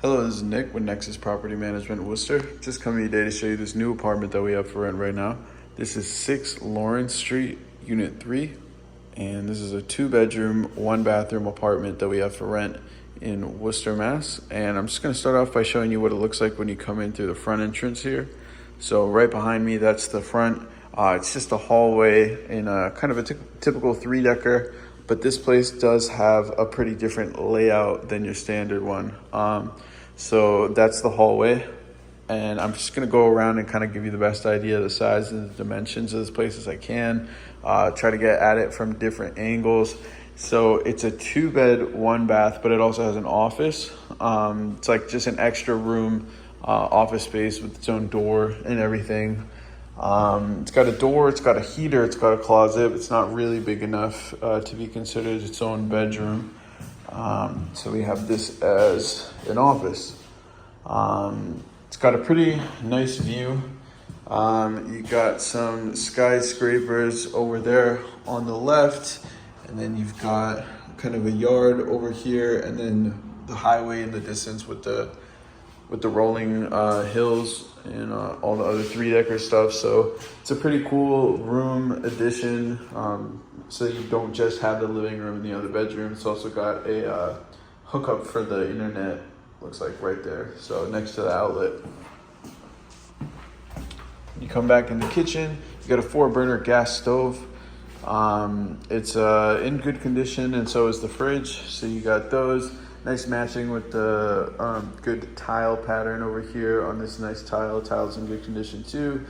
Hello, this is Nick with Nexus Property Management Worcester. Just coming today to show you this new apartment that we have for rent right now. This is 6 Lawrence Street, Unit 3. And this is a 2-bedroom, 1-bathroom apartment that we have for rent in Worcester, Mass. And I'm just gonna start off by showing you what it looks like when you come in through the front entrance here. So right behind me, that's the front. It's just a hallway in a kind of a typical 3-decker. But this place does have a pretty different layout than your standard one. So that's the hallway, and I'm just gonna go around and kind of give you the best idea of the size and the dimensions of this place as I can. Try to get at it from different angles. So it's a 2-bed, 1-bath, but it also has an office. It's like just an extra room, office space with its own door and everything. It's got a door, it's got a heater, it's got a closet. It's not really big enough to be considered its own bedroom. So we have this as an office. It's got a pretty nice view. You got some skyscrapers over there on the left, and then you've got kind of a yard over here, and then the highway in the distance with the rolling hills and all the other 3-decker stuff. So it's a pretty cool room addition. So you don't just have the living room and the other bedroom. It's also got a hookup for the internet, looks like right there. So next to the outlet. You come back in the kitchen, you got a 4-burner gas stove. It's in good condition, and so is the fridge. So you got those. Nice matching with the good tile pattern over here on this nice tile. Tile's in good condition too,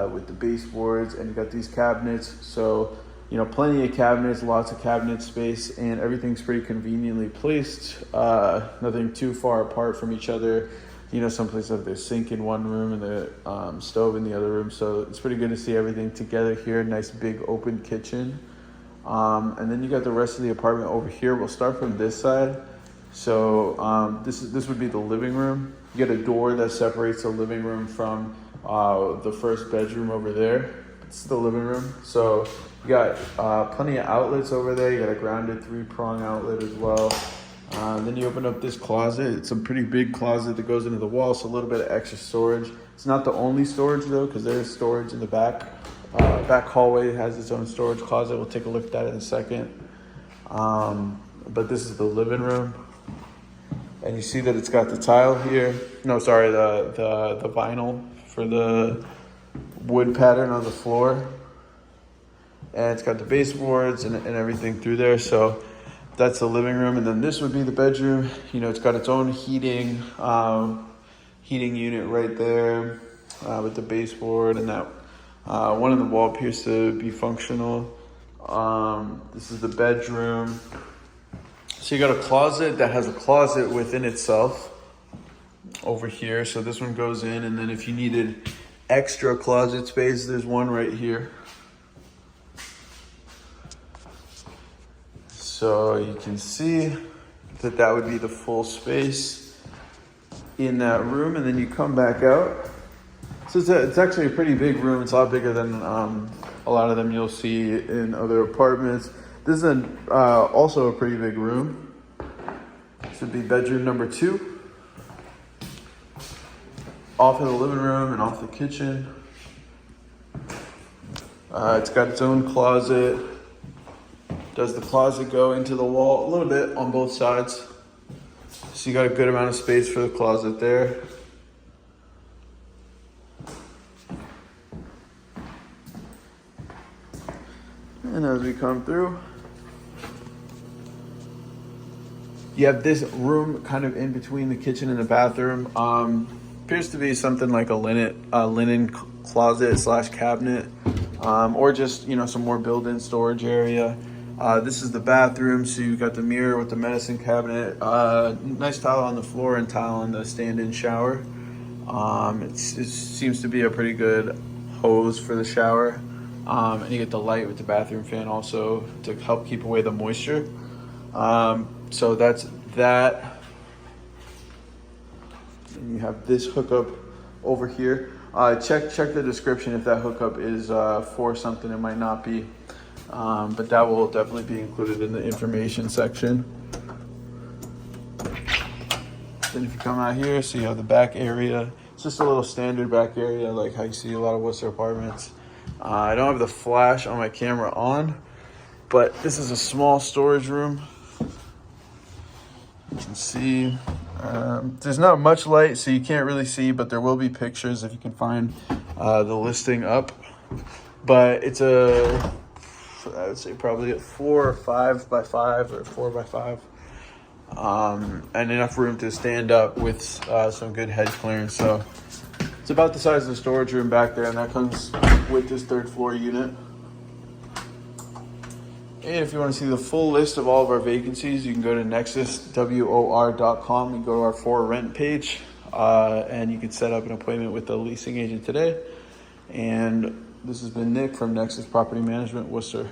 with the baseboards, and you got these cabinets. So, you know, plenty of cabinets, lots of cabinet space, and everything's pretty conveniently placed. Nothing too far apart from each other. You know, some places have their sink in one room and the stove in the other room. So it's pretty good to see everything together here. Nice big open kitchen. And then you got the rest of the apartment over here. We'll start from this side. So this would be the living room. You get a door that separates the living room from the first bedroom over there. It's the living room. So you got plenty of outlets over there. You got a grounded 3-prong outlet as well. Then you open up this closet. It's a pretty big closet that goes into the wall, so a little bit of extra storage. It's not the only storage though, because there's storage in the back. Back hallway has its own storage closet. We'll take a look at that in a second. But this is the living room. And you see that it's got the tile here. No, sorry, the vinyl for the wood pattern on the floor. And it's got the baseboards and everything through there. So that's the living room. And then this would be the bedroom. You know, it's got its own heating unit right there with the baseboard, and that one of the wall appears to be functional. This is the bedroom. So you got a closet that has a closet within itself over here. So this one goes in, and then if you needed extra closet space, there's one right here. So you can see that would be the full space in that room, and then you come back out. So it's actually a pretty big room. It's a lot bigger than a lot of them you'll see in other apartments. This is also a pretty big room. This would be bedroom number 2. Off of the living room and off the kitchen. It's got its own closet. Does the closet go into the wall? A little bit on both sides. So you got a good amount of space for the closet there. And as we come through, you have this room kind of in between the kitchen and the bathroom. Appears to be something like a linen closet / cabinet, or just, you know, some more built-in storage area. This is the bathroom, so you've got the mirror with the medicine cabinet. Nice tile on the floor and tile on the stand-in shower. It seems to be a pretty good hose for the shower. And you get the light with the bathroom fan also to help keep away the moisture. So that's that. And you have this hookup over here. Check the description if that hookup is for something. It might not be, but that will definitely be included in the information section. Then if you come out here, so you have the back area. It's just a little standard back area, like how you see a lot of Worcester apartments. I don't have the flash on my camera on, but this is a small storage room. You can see there's not much light, so you can't really see, but there will be pictures if you can find the listing up. But it's I would say probably a 4 or 5 by 5 or 4 by 5. And enough room to stand up with some good head clearance. So it's about the size of the storage room back there, and that comes with this 3rd floor unit. And if you want to see the full list of all of our vacancies, you can go to Nexus, WOR.com, and go to our for rent page, and you can set up an appointment with the leasing agent today. And this has been Nick from Nexus Property Management, Worcester.